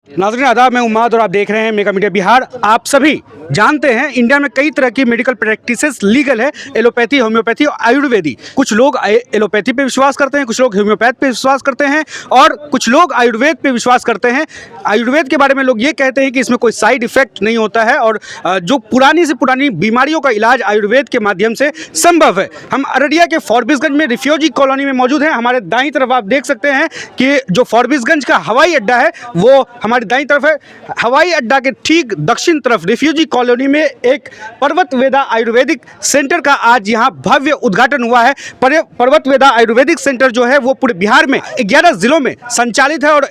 नाज़रीन आदाब, मैं उम्माद और आप देख रहे हैं मेगा मीडिया बिहार। आप सभी जानते हैं इंडिया में कई तरह की मेडिकल प्रैक्टिसेस लीगल है, एलोपैथी, होम्योपैथी और आयुर्वेदी। कुछ लोग एलोपैथी पे विश्वास करते हैं, कुछ लोग होम्योपैथ पे विश्वास करते हैं और कुछ लोग आयुर्वेद पे विश्वास करते हैं। आयुर्वेद के बारे में लोग ये कहते हैं कि इसमें कोई साइड इफेक्ट नहीं होता है और जो पुरानी से पुरानी बीमारियों का इलाज आयुर्वेद के माध्यम से संभव है। हम अररिया के फॉरबिसगंज में रिफ्यूजी कॉलोनी में मौजूद हैं। हमारे दाईं तरफ आप देख सकते हैं कि जो फॉरबिसगंज का हवाई अड्डा है वो हमारी दाईं तरफ है। हवाई अड्डा के ठीक दक्षिण तरफ रिफ्यूजी कॉलोनी में एक पर्वत वेदा आयुर्वेदिक सेंटर का आज यहाँ भव्य उद्घाटन हुआ है। पर्वत वेदा आयुर्वेदिक सेंटर जो है वो पूरे बिहार में 11 जिलों में संचालित है और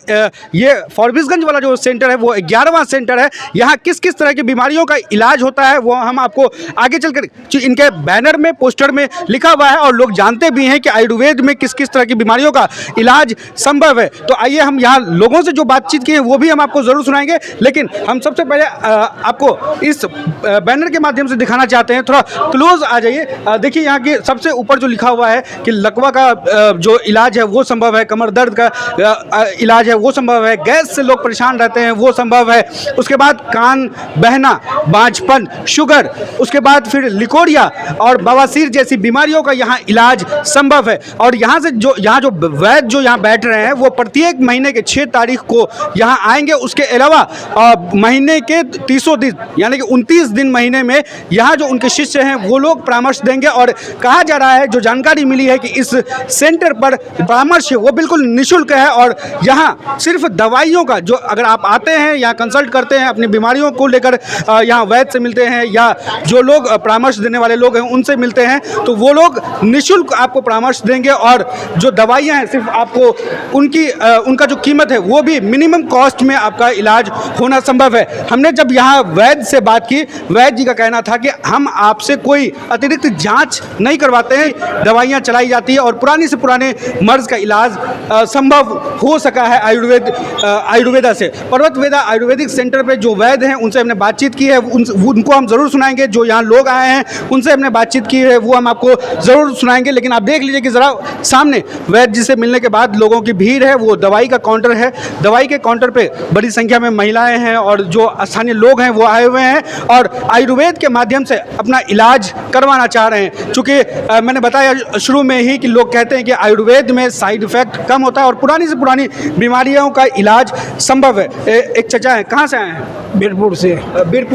ये फॉरबिसगंज वाला जो सेंटर है वो 11वां सेंटर है। यहाँ किस किस तरह की बीमारियों का इलाज होता है वो हम आपको आगे चलकर इनके बैनर में, पोस्टर में लिखा हुआ है और लोग जानते भी हैं कि आयुर्वेद में किस किस तरह की बीमारियों का इलाज संभव है। तो आइए हम यहाँ लोगों से जो बातचीत की है वो भी हम आपको ज़रूर सुनाएंगे, लेकिन हम सबसे पहले आपको इस बैनर के माध्यम से दिखाना चाहते हैं। थोड़ा क्लोज आ जाइए। देखिए यहाँ के सबसे ऊपर जो लिखा हुआ है कि लकवा का जो इलाज है वो संभव है, कमर दर्द का इलाज है वो संभव है, गैस से लोग परेशान रहते हैं वो संभव है, उसके बाद कान बहना, बांझपन, शुगर, उसके बाद फिर लिकोरिया और बवासीर जैसी बीमारियों का यहाँ इलाज संभव है। और यहाँ से जो वैद्य जो यहाँ बैठ रहे हैं वो प्रत्येक महीने के 6 तारीख को यहाँ आएंगे। उसके अलावा महीने के 30 दिन यानी कि 29 दिन महीने में यहाँ जो उनके शिष्य हैं वो लोग परामर्श देंगे। और कहा जा रहा है, जो जानकारी मिली है कि इस सेंटर पर परामर्श वो बिल्कुल निःशुल्क है और यहाँ सिर्फ दवाइयों का, जो अगर आप आते हैं यहाँ कंसल्ट करते हैं अपनी बीमारियों को लेकर, यहाँ वैद्य से मिलते हैं या जो लोग परामर्श देने वाले लोग हैं उनसे मिलते हैं, तो वो लोग निःशुल्क आपको परामर्श देंगे और जो दवाइयाँ हैं सिर्फ आपको उनका जो कीमत है वो भी मिनिमम कॉस्ट में आपका इलाज होना संभव है। हमने जब यहाँ वैद्य से बात की, वैद्य जी का कहना था कि हम आपसे कोई अतिरिक्त जांच नहीं करवाते हैं, दवाइयाँ चलाई जाती है और पुरानी से पुराने मर्ज का इलाज संभव हो सका है आयुर्वेदा से। पर्वत वेदा आयुर्वेदिक सेंटर पे जो वैद्य हैं उनसे हमने बातचीत की है, उनको हम ज़रूर सुनाएंगे। जो यहाँ लोग आए हैं उनसे हमने बातचीत की है वो हम आपको ज़रूर सुनाएंगे। लेकिन आप देख लीजिए कि ज़रा सामने वैद्य जी से मिलने के बाद लोगों की भीड़ है, वो दवाई का काउंटर है। दवाई के काउंटर पे बड़ी संख्या में महिलाएं हैं और जो स्थानीय लोग हैं वो आए हुए हैं और आयुर्वेद के माध्यम से अपना इलाज करवाना चाह रहे हैं। चूँकि मैंने बताया शुरू में ही कि लोग कहते हैं कि आयुर्वेद में साइड इफ़ेक्ट कम होता है और पुरानी से पुरानी बीमारियों का इलाज संभव है। एक चचा हैं, कहाँ से आए हैं? बीरपुर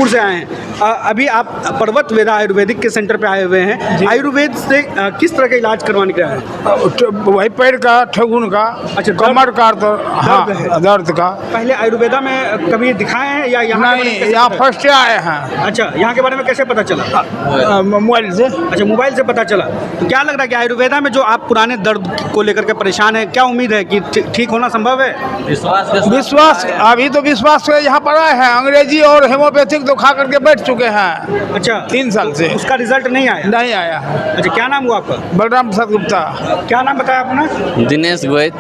से आए हैं। अभी आप पर्वत वेदा आयुर्वेदिक के सेंटर पे आए हुए हैं। आयुर्वेद से किस तरह का इलाज करवाने का है? वही पैर का, ठेगुन का, अच्छा, कमर का, दर्द का। पहले आयुर्वेदा में कभी दिखाए हैं या यहाँ? नहीं, यहाँ फर्स्ट आए हैं। अच्छा, यहाँ के बारे में कैसे पता चला? मोबाइल से। अच्छा, मोबाइल से पता चला। तो क्या लग रहा है कि आयुर्वेदा में जो आप पुराने दर्द को लेकर के परेशान हैं, क्या उम्मीद है कि ठीक होना संभव है? विश्वास अभी तो विश्वास यहाँ पर आए हैं। अंग्रेजी और होम्योपैथिक तो खा करके बैठ चुके हैं। अच्छा, 3 साल से उसका रिजल्ट नहीं आया? नहीं आया। अच्छा, क्या नाम हुआ आपका? बलराम प्रसाद गुप्ता। क्या नाम बताया अपना? दिनेश गोयत।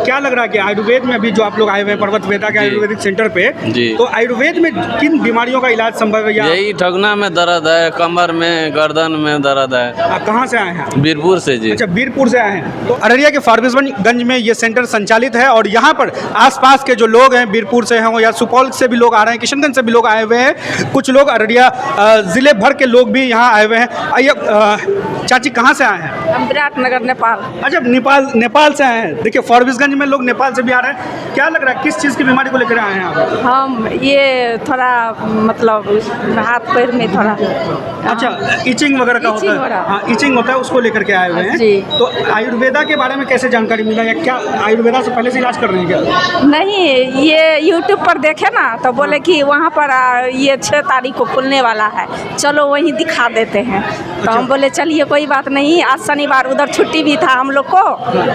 क्या लग रहा है कि आयुर्वेद में अभी जो आप लोग आए हुए हैं पर्वत वेदा के आयुर्वेदिक सेंटर पे, तो आयुर्वेद में किन बीमारियों का इलाज संभव है? यही ठगना में दर्द है, कमर में, गर्दन में दर्द है। आप कहाँ से आए हैं? बीरपुर से जी। अच्छा, बीरपुर से आए हैं। तो अररिया के फॉरबिसगंज में ये सेंटर संचालित है और यहाँ पर आसपास के जो लोग हैं, बीरपुर से हैं या सुपौल से भी लोग आ रहे हैं, किशनगंज से भी लोग आए हुए हैं, कुछ लोग अररिया जिले भर के लोग भी यहाँ आए हुए हैं। आइए, चाची कहाँ से आए हैं? हम विराटनगर, नेपाल। अच्छा, नेपाल से आए हैं। देखिए फॉरबिसगंज में लोग नेपाल से भी आ रहे हैं। क्या लग रहा है, किस चीज़ की बीमारी को लेकर आए हैं आप? हम ये थोड़ा मतलब हाथ पैर में थोड़ा, अच्छा, इचिंग वगैरह का होता है? हाँ, इचिंग होता है, उसको लेकर के आए हुए हैं जी। तो आयुर्वेदा के बारे में कैसे जानकारी मिला या क्या आयुर्वेदा से पहले से इलाज कर रहे हैं क्या? नहीं, ये यूट्यूब पर देखे ना तो बोले कि वहाँ पर ये 6 तारीख को खुलने वाला है, चलो वहीं दिखा देते हैं। तो हम बोले चलिए कोई बात नहीं, आज शनिवार उधर छुट्टी भी था हम लोग को,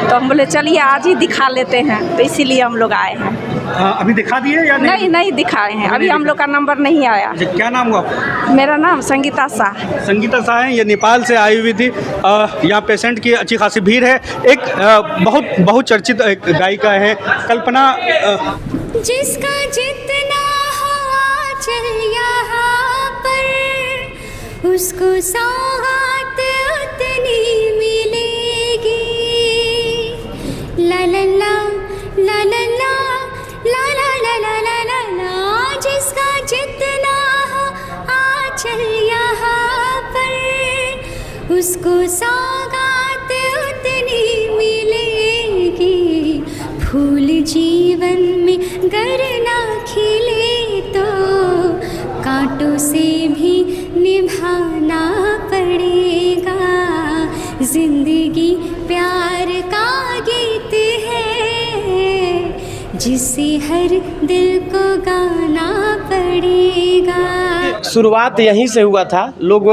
तो हम बोले चलिए आज ही दिखा लेते हैं, तो इसीलिए हम लोग आए हैं। अभी दिखा दिए या नहीं? नहीं दिखाए हैं, अभी हम लोग का नंबर नहीं आया। क्या नाम हुआ आपका? मेरा नाम संगीता शाह। संगीता शाह है, ये नेपाल से आई हुई थी। यहाँ पेशेंट की अच्छी खासी भीड़ है। एक बहुत चर्चित एक गायिका है कल्पना, जिसका जितना हुआ चल यहाँ पर, उसको सौगात उतनी मिलेगी। ला ला ला ला ला ला ला ला ला ला। उसको सौगात उतनी मिलेगी। फूल जीवन में गर ना खिले तो कांटों से भी निभाना पड़ेगा। जिंदगी प्यार का गीत है जिसे हर दिल को गाना पड़ेगा। शुरुआत यहीं से हुआ था, लोग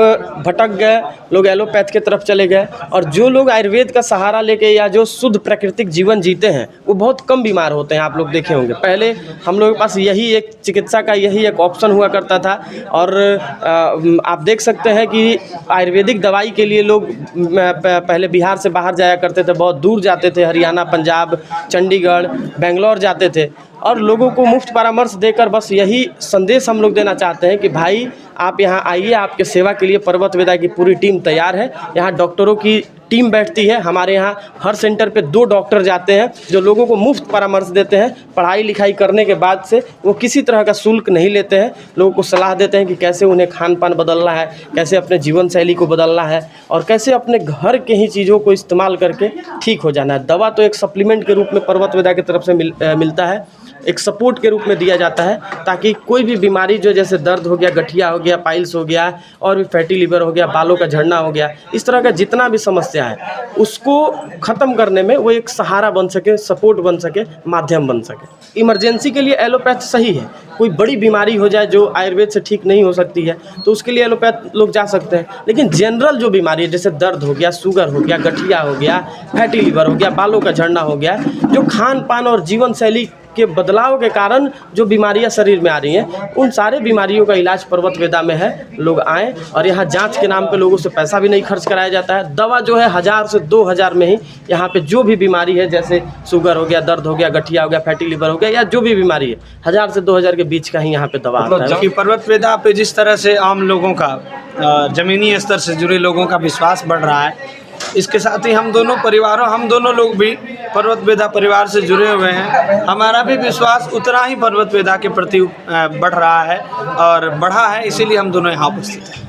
भटक गए, लोग एलोपैथ की तरफ चले गए, और जो लोग आयुर्वेद का सहारा लेके या जो शुद्ध प्राकृतिक जीवन जीते हैं वो बहुत कम बीमार होते हैं। आप लोग देखे होंगे पहले हम लोगों के पास यही एक चिकित्सा का यही एक ऑप्शन हुआ करता था, और आप देख सकते हैं कि आयुर्वेदिक दवाई के लिए लोग पहले बिहार से बाहर जाया करते थे, बहुत दूर जाते थे, हरियाणा, पंजाब, चंडीगढ़, बेंगलोर जाते थे, और लोगों को मुफ्त परामर्श देकर बस यही संदेश हम लोग देना चाहते हैं कि भाई आप यहाँ आइए, आपके सेवा के लिए पर्वत वेदा की पूरी टीम तैयार है। यहाँ डॉक्टरों की टीम बैठती है, हमारे यहाँ हर सेंटर पे 2 डॉक्टर जाते हैं जो लोगों को मुफ्त परामर्श देते हैं। पढ़ाई लिखाई करने के बाद से वो किसी तरह का शुल्क नहीं लेते हैं, लोगों को सलाह देते हैं कि कैसे उन्हें खान पान बदलना है, कैसे अपने जीवन शैली को बदलना है, और कैसे अपने घर के ही चीज़ों को इस्तेमाल करके ठीक हो जाना है। दवा तो एक सप्लीमेंट के रूप में पर्वत वेदा की तरफ से मिलता है, एक सपोर्ट के रूप में दिया जाता है, ताकि कोई भी बीमारी जो जैसे दर्द हो गया, गठिया हो गया, पाइल्स हो गया, और भी फैटी लीवर हो गया, बालों का झड़ना हो गया, इस तरह का जितना भी समस्या है उसको ख़त्म करने में वो एक सहारा बन सके, सपोर्ट बन सके, माध्यम बन सके। इमरजेंसी के लिए एलोपैथ सही है। कोई बड़ी बीमारी हो जाए जो आयुर्वेद से ठीक नहीं हो सकती है तो उसके लिए एलोपैथ लोग जा सकते हैं, लेकिन जनरल जो बीमारी है जैसे दर्द हो गया, शुगर हो गया, गठिया हो गया, फैटी लीवर हो गया, बालों का झड़ना हो गया, जो खान पान और जीवन शैली के बदलाव के कारण जो बीमारियां शरीर में आ रही हैं, उन सारे बीमारियों का इलाज पर्वत वेदा में है। लोग आएँ, और यहाँ जांच के नाम पे लोगों से पैसा भी नहीं खर्च कराया जाता है। दवा जो है 1000 से 2000 में ही यहाँ पे जो भी बीमारी है, जैसे शुगर हो गया, दर्द हो गया, गठिया हो गया, फैटी लीवर हो गया, या जो भी बीमारी है 1000 से 2000 के बीच का ही यहाँ पे दवा आता है। जबकि पर्वत वेदा पे जिस तरह से आम लोगों का ज़मीनी स्तर से जुड़े लोगों का विश्वास बढ़ रहा है, इसके साथ ही हम दोनों लोग भी पर्वत वेदा परिवार से जुड़े हुए हैं। हमारा भी विश्वास उतना ही पर्वत वेदा के प्रति बढ़ रहा है और बढ़ा है, इसीलिए हम दोनों यहाँ उपस्थित हैं।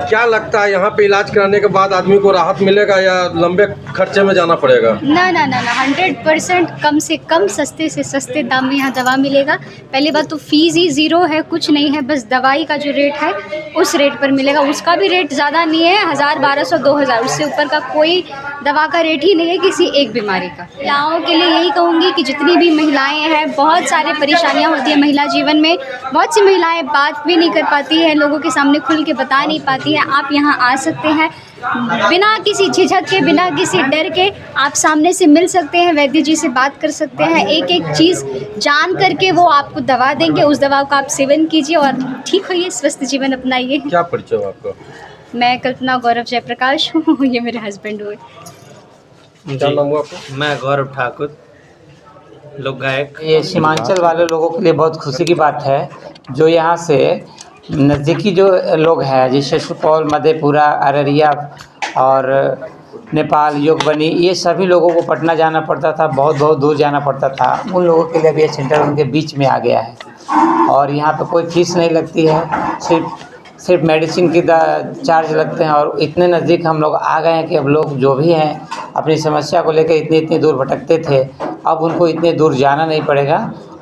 क्या लगता है यहाँ पे इलाज कराने के बाद आदमी को राहत मिलेगा या लंबे खर्चे में जाना पड़ेगा? ना 100% कम से कम सस्ते से सस्ते दाम में यहाँ दवा मिलेगा। पहली बात तो फीस ही ज़ीरो है, कुछ नहीं है, बस दवाई का जो रेट है उस रेट पर मिलेगा। उसका भी रेट ज़्यादा नहीं है, 1000, 1200, 2000, उससे ऊपर का कोई दवा का रेट ही नहीं है किसी एक बीमारी का। महिलाओं के लिए यही कहूँगी कि जितनी भी महिलाएँ हैं, बहुत सारी परेशानियाँ होती हैं महिला जीवन में, बहुत सी महिलाएँ बात भी नहीं कर पाती हैं, लोगों के सामने खुल के बता नहीं पाती हैं। आप यहाँ आ सकते हैं बिना किसी झिझक के, बिना किसी डर के, आप सामने से मिल सकते हैं, वैद्य जी से बात कर सकते हैं, एक एक चीज़ जान करके वो आपको दवा देंगे, उस दवा का आप सेवन कीजिए और ठीक होइए, स्वस्थ जीवन अपनाइए। क्या परिचय है आपका? मैं कल्पना गौरव जयप्रकाश हूँ, ये मेरे हस्बैंड हुए। क्या नाम हुआ आपका? मैं गौरव ठाकुर, लोक गायक। ये सीमांचल वाले लोगों के लिए बहुत खुशी की बात है, जो यहाँ से नज़दीकी जो लोग हैं, जैसे सुपौल, मधेपुरा, अररिया और नेपाल, योगबनी, ये सभी लोगों को पटना जाना पड़ता था, बहुत दूर जाना पड़ता था। उन लोगों के लिए भी ये सेंटर उनके बीच में आ गया है, और यहाँ पे कोई फीस नहीं लगती है, सिर्फ मेडिसिन की चार्ज लगते हैं। और इतने नज़दीक हम लोग आ गए हैं कि अब लोग जो भी हैं अपनी समस्या को लेकर इतनी दूर भटकते थे, अब उनको इतने दूर जाना नहीं पड़ेगा,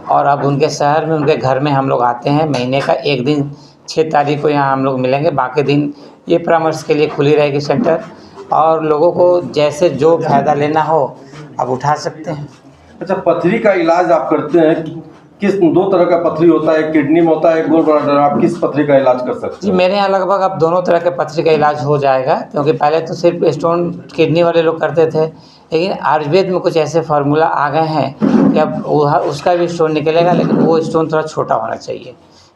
और अब उनके शहर में, उनके घर में हम लोग आते हैं। महीने का एक दिन 6 तारीख को यहाँ हम लोग मिलेंगे, बाकी दिन ये परामर्श के लिए खुली रहेगी सेंटर, और लोगों को जैसे जो फ़ायदा लेना हो आप उठा सकते हैं। अच्छा, पथरी का इलाज आप करते हैं, किस 2 तरह का पथरी होता है, किडनी में होता है, गोल ब्लैडर, आप किस पथरी का इलाज कर सकते जी? हैं? मेरे यहाँ लगभग अब दोनों तरह के पथरी का इलाज हो जाएगा, क्योंकि पहले तो सिर्फ स्टोन किडनी वाले लोग करते थे, लेकिन आयुर्वेद में कुछ ऐसे फार्मूला आ गए हैं कि अब उसका भी स्टोन निकलेगा, लेकिन वो स्टोन थोड़ा छोटा होना चाहिए,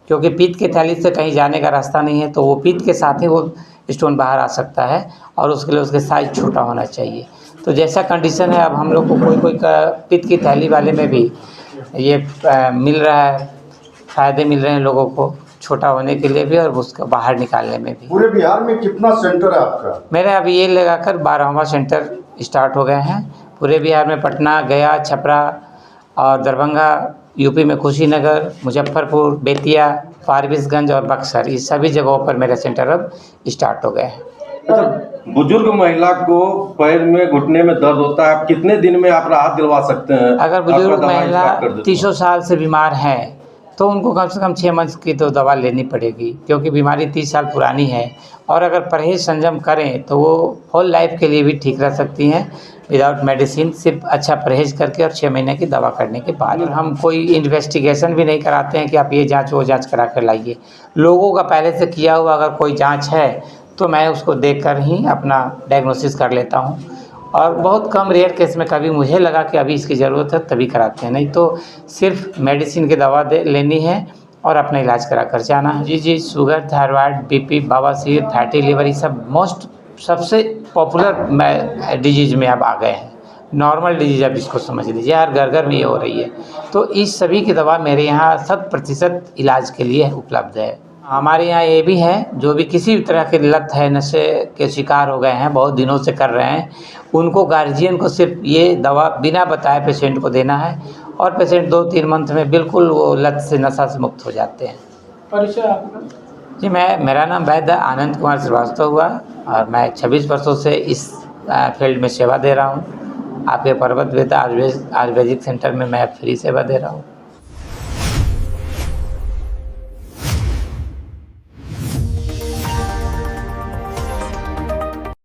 क्योंकि पीत्त की थैली से कहीं जाने का रास्ता नहीं है, तो वो पीत्त के साथ ही वो स्टोन बाहर आ सकता है, और उसके लिए उसके साइज छोटा होना चाहिए। तो जैसा कंडीशन है, अब हम लोग को कोई पित्त की थैली वाले में भी ये मिल रहा है, फ़ायदे मिल रहे हैं लोगों को, छोटा होने के लिए भी और उसको बाहर निकालने में भी। पूरे बिहार में कितना सेंटर है आपका? मेरे अब ये लगाकर 12वां सेंटर स्टार्ट हो गए हैं पूरे बिहार में। पटना, गया, छपरा और दरभंगा, यूपी में कुशीनगर, मुजफ्फरपुर, बेतिया, फारबिसगंज और बक्सर, इस सभी जगहों पर मेरे सेंटर अब स्टार्ट हो गए हैं। अच्छा, बुजुर्ग महिला को पैर में घुटने में दर्द होता है, आप कितने दिन में आप राहत दिलवा सकते हैं? अगर बुजुर्ग महिला 300 साल से बीमार है तो उनको कम से कम 6 मंथ की तो दवा लेनी पड़ेगी, क्योंकि बीमारी 30 साल पुरानी है। और अगर परहेज संयम करें तो वो होल लाइफ के लिए भी ठीक रह सकती हैं विदाउट मेडिसिन, सिर्फ अच्छा परहेज करके और 6 महीने की दवा करने के बाद। हम कोई इन्वेस्टिगेशन भी नहीं कराते हैं कि आप ये जांच वो जांच करा कर लाइए। लोगों का पहले से किया हुआ अगर कोई जांच है तो मैं उसको देखकर ही अपना डायग्नोसिस कर लेता हूँ। और बहुत कम रेयर केस में कभी मुझे लगा कि अभी इसकी ज़रूरत है तभी कराते हैं, नहीं तो सिर्फ मेडिसिन की दवा लेनी है और अपना इलाज करा कर जाना है। जी, शुगर, थायराइड, बीपी, बवासीर, फैटी लिवर, ये सब सबसे पॉपुलर डिजीज़ में अब आ गए हैं। नॉर्मल डिजीज़ अब इसको समझ लीजिए, हर घर में ये हो रही है। तो इस सभी की दवा मेरे यहाँ 100% इलाज के लिए उपलब्ध है। हमारे यहाँ ये भी है, जो भी किसी भी तरह की लत है, नशे के शिकार हो गए हैं, बहुत दिनों से कर रहे हैं, उनको गार्जियन को सिर्फ ये दवा बिना बताए पेशेंट को देना है और पेशेंट 2-3 मंथ में बिल्कुल वो लत से, नशा से मुक्त हो जाते हैं। परिचय आपका? जी, मेरा नाम वैद्य आनंद कुमार श्रीवास्तव हुआ और मैं 26 वर्षों से इस फील्ड में सेवा दे रहा हूँ। आपके पर्वत वेदा आयुर्वेदिक सेंटर में मैं फ्री सेवा दे रहा हूँ।